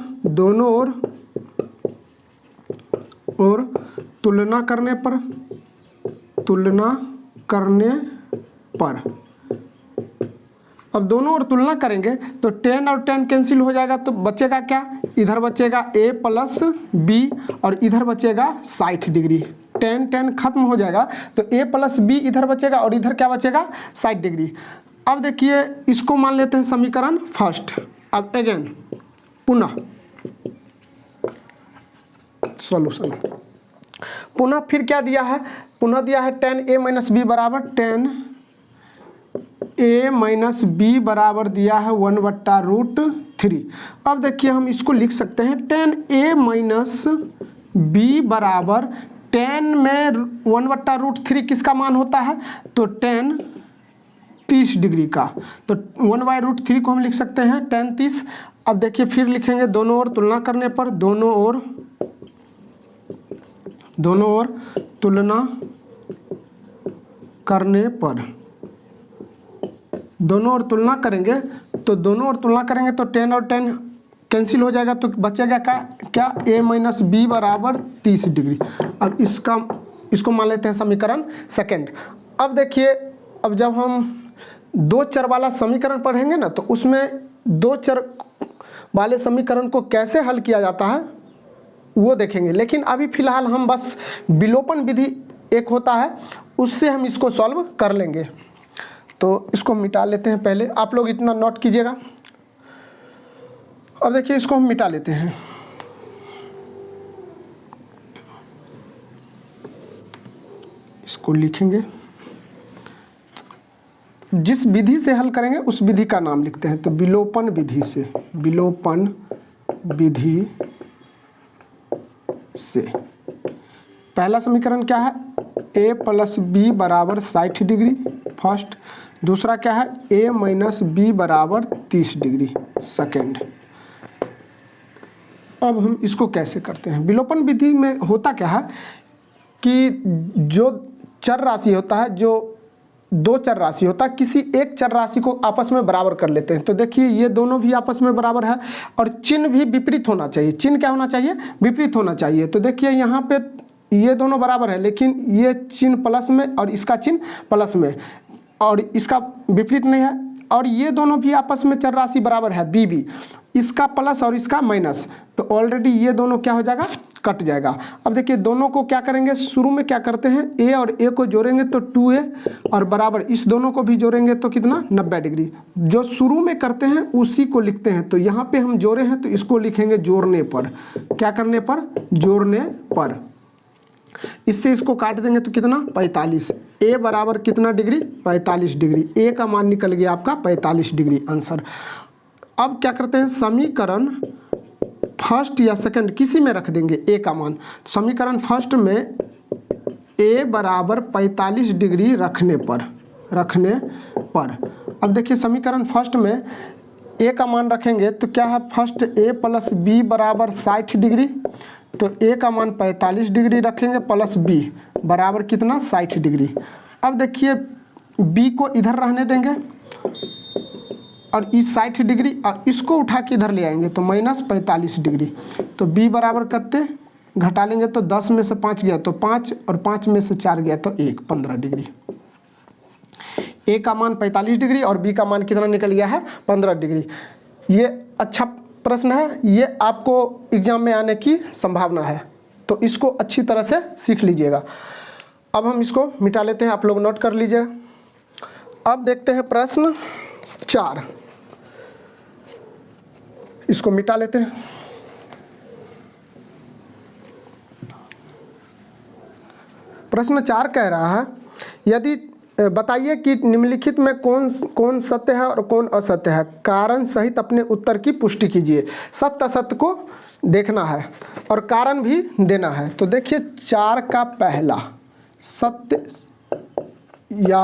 तुलना करने पर अब दोनों ओर तुलना करेंगे तो tan और tan कैंसिल हो जाएगा, तो बचेगा क्या, इधर बचेगा A + B और इधर बचेगा 60 डिग्री। tan खत्म हो जाएगा तो A + B इधर बचेगा और इधर क्या बचेगा 60 डिग्री। अब देखिए इसको मान लेते हैं समीकरण फर्स्ट। अब अगेन पुनः सॉल्यूशन, पुनः फिर क्या दिया है, पुनः दिया है tan A - B बराबर tan ए माइनस बी बराबर दिया है 1/√3। अब देखिए हम इसको लिख सकते हैं tan a माइनस बी बराबर tan में 1/√3 किसका मान होता है, तो tan 30 डिग्री का। तो 1/√3 को हम लिख सकते हैं tan 30। अब देखिए फिर लिखेंगे दोनों ओर तुलना करने पर, दोनों ओर तुलना करने पर, दोनों ओर तुलना करेंगे तो तो 10 और 10 कैंसिल हो जाएगा, तो बचेगा क्या a माइनस बी बराबर 30 डिग्री। अब इसको मान लेते हैं समीकरण सेकंड। अब देखिए, अब जब हम दो चर वाला समीकरण पढ़ेंगे ना, तो उसमें दो चर वाले समीकरण को कैसे हल किया जाता है वो देखेंगे। लेकिन अभी फिलहाल हम बस विलोपन विधि एक होता है, उससे हम इसको सॉल्व कर लेंगे। तो इसको मिटा लेते हैं पहले, आप लोग इतना नोट कीजिएगा। अब देखिए इसको हम मिटा लेते हैं। इसको लिखेंगे, जिस विधि से हल करेंगे उस विधि का नाम लिखते हैं। तो विलोपन विधि से पहला समीकरण क्या है, a प्लस बी बराबर 60 डिग्री फर्स्ट। दूसरा क्या है, a माइनस बी बराबर 30 डिग्री सेकेंड। अब हम इसको कैसे करते हैं, विलोपन विधि में होता क्या है कि जो चर राशि होता है, जो दो चर राशि होता है, किसी एक चर राशि को आपस में बराबर कर लेते हैं। तो देखिए ये दोनों भी आपस में बराबर है और चिन्ह भी विपरीत होना चाहिए। चिन्ह क्या होना चाहिए, विपरीत होना चाहिए। तो देखिए यहाँ पे ये दोनों बराबर है, लेकिन ये चिन्ह प्लस में और इसका चिन्ह प्लस में और इसका विपरीत नहीं है। और ये दोनों भी आपस में चर राशि बराबर है, बी बी, इसका प्लस और इसका माइनस। तो ऑलरेडी ये दोनों क्या हो जाएगा, कट जाएगा। अब देखिए दोनों को क्या करेंगे, शुरू में क्या करते हैं, a और a को जोड़ेंगे तो 2a और बराबर इस दोनों को भी जोड़ेंगे तो कितना, 90 डिग्री। जो शुरू में करते हैं उसी को लिखते हैं। तो यहाँ पे हम जोड़े हैं तो इसको लिखेंगे जोड़ने पर। क्या करने पर, जोड़ने पर। इससे इसको काट देंगे तो कितना, 45। a बराबर कितना डिग्री, 45 डिग्री। a का मान निकल गया आपका 45 डिग्री आंसर। अब क्या करते हैं, समीकरण फर्स्ट या सेकंड किसी में रख देंगे a का मान। समीकरण फर्स्ट में a बराबर 45 डिग्री रखने पर। अब देखिए समीकरण फर्स्ट में a का मान रखेंगे तो क्या है, फर्स्ट a प्लस बी बराबर 60 डिग्री। तो a का मान 45 डिग्री रखेंगे प्लस b बराबर कितना, 60 डिग्री। अब देखिए b को इधर रहने देंगे और इस 60 डिग्री और इसको उठा के इधर ले आएंगे तो माइनस 45 डिग्री। तो b बराबर कितने घटा लेंगे तो 10 में से 5 गया तो 5 और 5 में से 4 गया तो 1, 15 डिग्री। a का मान 45 डिग्री और b का मान कितना निकल गया है, 15 डिग्री। ये अच्छा प्रश्न है, ये आपको एग्जाम में आने की संभावना है, तो इसको अच्छी तरह से सीख लीजिएगा। अब हम इसको मिटा लेते हैं, आप लोग नोट कर लीजिएगा। अब देखते हैं प्रश्न 4, इसको मिटा लेते हैं। प्रश्न 4 कह रहा है, यदि बताइए कि निम्नलिखित में कौन सत्य है और कौन असत्य है, कारण सहित अपने उत्तर की पुष्टि कीजिए। सत्य असत्य को देखना है और कारण भी देना है। तो देखिए 4 का पहला, सत्य या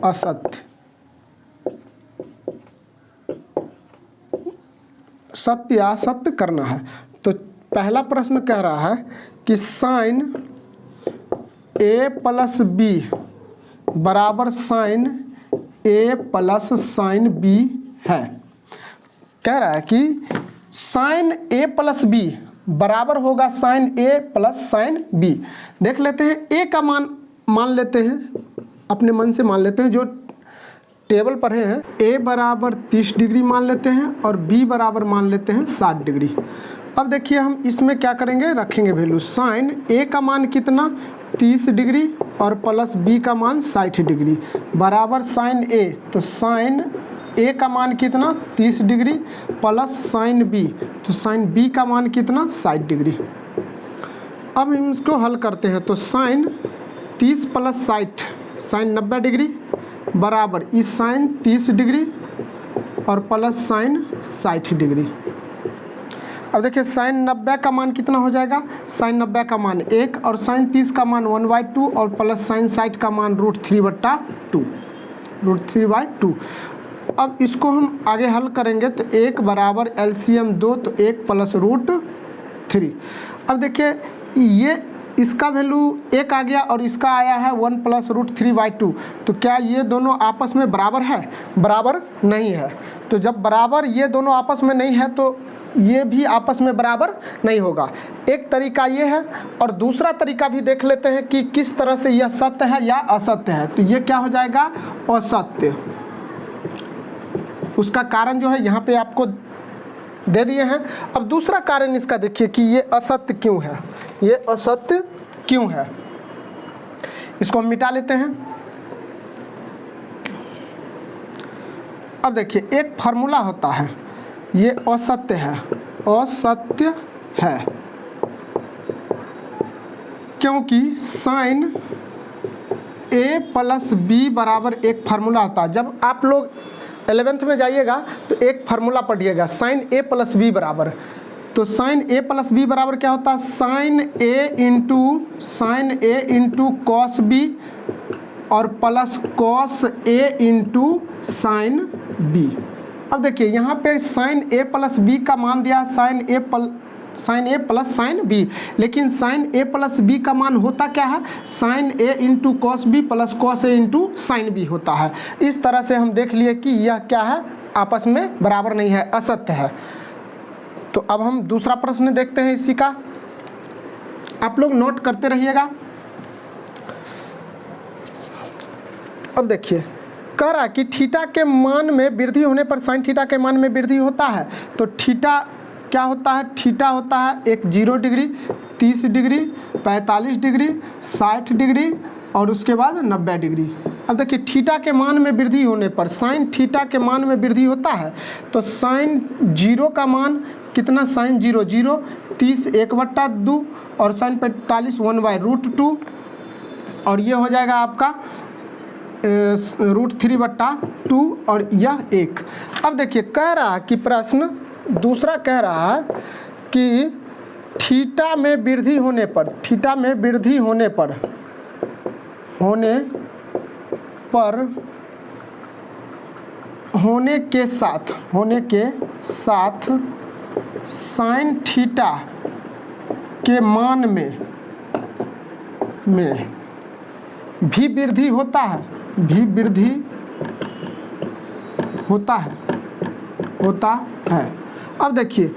असत्य, सत्य या असत्य करना है। तो पहला प्रश्न कह रहा है कि साइन a प्लस बी बराबर sine a plus sine b है। कह रहा है कि साइन a प्लस b बराबर होगा sine a plus sine b। देख लेते हैं, a का मान लेते हैं, अपने मन से मान लेते हैं, जो टेबल पढ़े हैं। a बराबर 30 डिग्री मान लेते हैं और b बराबर मान लेते हैं 60 डिग्री। अब देखिए हम इसमें क्या करेंगे, रखेंगे वैल्यू। साइन a का मान कितना, 30 डिग्री और प्लस b का मान 60 डिग्री बराबर साइन a। तो साइन a का मान कितना, 30 डिग्री प्लस साइन b, तो साइन b का मान कितना, 60 डिग्री। अब हम इसको हल करते हैं। तो साइन 30 प्लस 60 साइन 90 डिग्री बराबर इस साइन 30 डिग्री और प्लस साइन 60 डिग्री। अब देखिए साइन 90 का मान कितना हो जाएगा, साइन 90 का मान 1 और साइन 30 का मान 1/2 और प्लस साइन 60 का मान √3/2, √3/2। अब इसको हम आगे हल करेंगे तो 1 बराबर LCM 2 तो 1 प्लस √3। अब देखिए ये इसका वैल्यू 1 आ गया और इसका आया है 1 प्लस √3/2, तो क्या ये दोनों आपस में बराबर है? बराबर नहीं है। तो जब बराबर ये दोनों आपस में नहीं है तो ये भी आपस में बराबर नहीं होगा। एक तरीका ये है और दूसरा तरीका भी देख लेते हैं कि किस तरह से यह सत्य है या असत्य है। तो ये क्या हो जाएगा, असत्य। उसका कारण जो है यहाँ पे आपको दे दिए हैं। अब दूसरा कारण इसका देखिए कि ये असत्य क्यों है, ये असत्य क्यों है। इसको हम मिटा लेते हैं। अब देखिए एक फार्मूला होता है, ये असत्य है, असत्य है क्योंकि साइन A प्लस B बराबर एक फार्मूला होता है। जब आप लोग 11th में जाइएगा तो एक फार्मूला पढ़िएगा, साइन A प्लस B बराबर। तो साइन A प्लस B बराबर क्या होता है, sine A into cos B और plus cos A into sine B। अब देखिए यहाँ पे साइन A प्लस B का मान दिया sine A plus sine B, लेकिन साइन A प्लस B का मान होता क्या है, sine A into cos B plus cos A into sine B होता है। इस तरह से हम देख लिए कि यह क्या है, आपस में बराबर नहीं है, असत्य है। तो अब हम दूसरा प्रश्न देखते हैं इसी का, आप लोग नोट करते रहिएगा। अब देखिए कह रहा कि थीटा के मान में वृद्धि होने पर साइन थीटा के मान में वृद्धि होता है। तो थीटा क्या होता है, थीटा होता है एक 0 डिग्री, 30 डिग्री, 45 डिग्री, 60 डिग्री और उसके बाद 90 डिग्री। अब देखिए थीटा के मान में वृद्धि होने पर साइन थीटा के मान में वृद्धि होता है। तो साइन 0 का मान कितना, साइन 0 0, 30 1/2 और साइन 45 1/√2 और ये हो जाएगा आपका √3/2 और यह 1। अब देखिए कह रहा कि प्रश्न दूसरा कह रहा है कि थीटा में वृद्धि होने पर, थीटा में वृद्धि होने पर होने के साथ साइन थीटा के मान में भी वृद्धि होता है, भी वृद्धि होता है। अब देखिए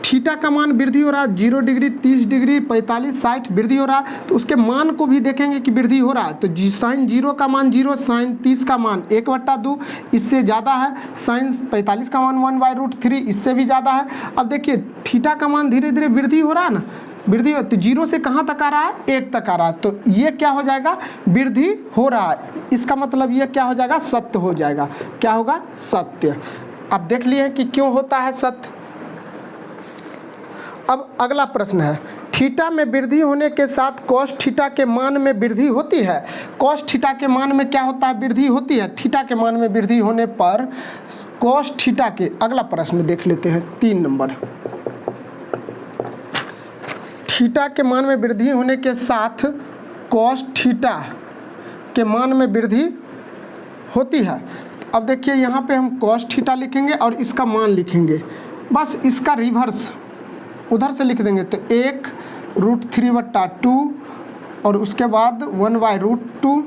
थीटा का मान वृद्धि हो रहा है, 0 डिग्री, 30 डिग्री, 45 60 वृद्धि हो रहा है, तो उसके मान को भी देखेंगे कि वृद्धि हो रहा है। तो साइन 0 का मान 0, साइन 30 का मान 1/2 इससे ज़्यादा है, साइन 45 का मान 1/√3 इससे भी ज़्यादा है। अब देखिए थीटा का मान धीरे धीरे वृद्धि हो रहा है ना, वृद्धि तो 0 से कहाँ तक आ रहा है, 1 तक आ रहा है। तो ये क्या हो जाएगा, वृद्धि हो रहा है, इसका मतलब ये क्या हो जाएगा, सत्य हो जाएगा। क्या होगा, सत्य। अब देख लिए कि क्यों होता है सत्य। अब अगला प्रश्न है, थीटा में वृद्धि होने के साथ कॉस थीटा के मान में वृद्धि होती है। कॉस थीटा के मान में क्या होता है, वृद्धि होती है। थीटा के मान में वृद्धि होने पर कॉस थीटा के, अगला प्रश्न देख लेते हैं 3 नंबर। थीटा के मान में वृद्धि होने के साथ कॉस थीटा के मान में वृद्धि होती है। अब देखिए यहाँ पे हम कॉस थीटा लिखेंगे और इसका मान लिखेंगे, बस इसका रिवर्स उधर से लिख देंगे। तो 1 √3/2 और उसके बाद 1/√2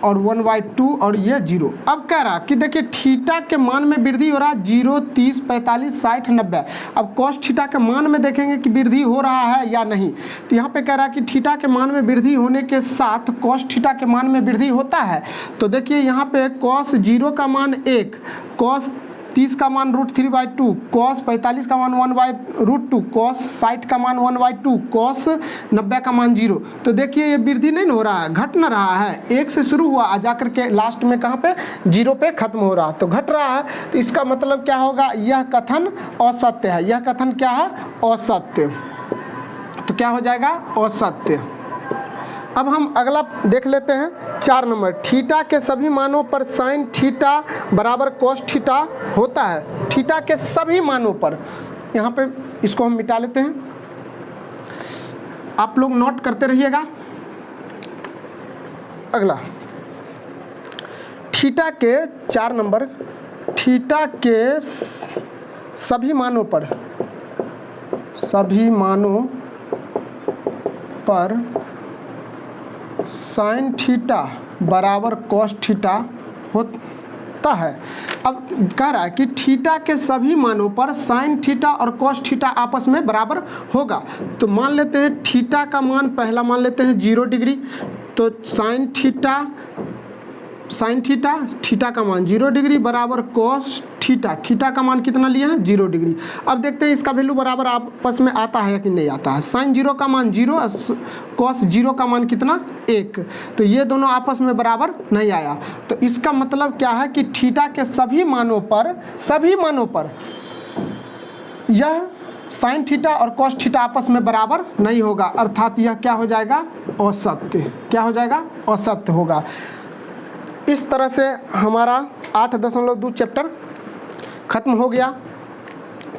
और 1/2 और ये 0। अब कह रहा कि देखिए थीटा के मान में वृद्धि हो रहा है 0 30 45 60 90। अब कॉस थीटा के मान में देखेंगे कि वृद्धि हो रहा है या नहीं। तो यहाँ पे कह रहा है कि थीटा के मान में वृद्धि होने के साथ कॉस थीटा के मान में वृद्धि होता है। तो देखिए यहाँ पे कॉस 0 का मान 1, कॉस 30 का मान √3/2, कॉस 45 का मान 1/√2, कॉस 60 का मान 1/2, कॉस 90 का मान 0। तो देखिए ये वृद्धि नहीं हो रहा है, घट न रहा है। 1 से शुरू हुआ आ जाकर के लास्ट में कहाँ पे 0 पे खत्म हो रहा है, तो घट रहा है। तो इसका मतलब क्या होगा, यह कथन असत्य है। यह कथन क्या है, असत्य। तो क्या हो जाएगा, असत्य। अब हम अगला देख लेते हैं 4 नंबर। थीटा के सभी मानों पर साइन थीटा बराबर कॉस थीटा होता है। थीटा के सभी मानों पर, यहाँ पे इसको हम मिटा लेते हैं, आप लोग नोट करते रहिएगा। अगला थीटा के 4 नंबर, थीटा के सभी मानों पर, सभी मानों पर साइन थीटा बराबर कॉस थीटा होता है। अब कह रहा है कि थीटा के सभी मानों पर साइन थीटा और कॉस थीटा आपस में बराबर होगा। तो मान लेते हैं थीटा का मान पहला मान लेते हैं 0 डिग्री, तो साइन थीटा थीटा का मान 0 डिग्री बराबर कॉस थीटा, थीटा का मान कितना लिया है 0 डिग्री। अब देखते हैं इसका वैल्यू बराबर आपस में आता है कि नहीं आता है। साइन 0 का मान 0, कॉस 0 का मान कितना 1, तो ये दोनों आपस में बराबर नहीं आया। तो इसका मतलब क्या है कि थीटा के सभी मानों पर यह साइन थीटा और कॉस थीटा आपस में बराबर नहीं होगा, अर्थात यह क्या हो जाएगा असत्य, क्या हो जाएगा असत्य होगा। इस तरह से हमारा 8.2 चैप्टर ख़त्म हो गया।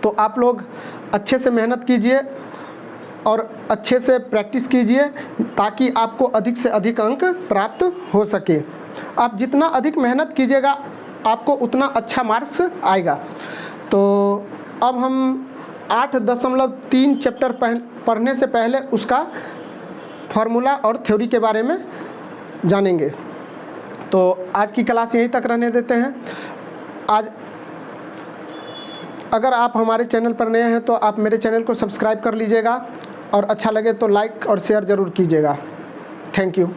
तो आप लोग अच्छे से मेहनत कीजिए और अच्छे से प्रैक्टिस कीजिए ताकि आपको अधिक से अधिक अंक प्राप्त हो सके। आप जितना अधिक मेहनत कीजिएगा आपको उतना अच्छा मार्क्स आएगा। तो अब हम 8.3 चैप्टर पढ़ने से पहले उसका फार्मूला और थ्योरी के बारे में जानेंगे। तो आज की क्लास यहीं तक रहने देते हैं। आज अगर आप हमारे चैनल पर नए हैं तो आप मेरे चैनल को सब्सक्राइब कर लीजिएगा और अच्छा लगे तो लाइक और शेयर ज़रूर कीजिएगा। Thank you.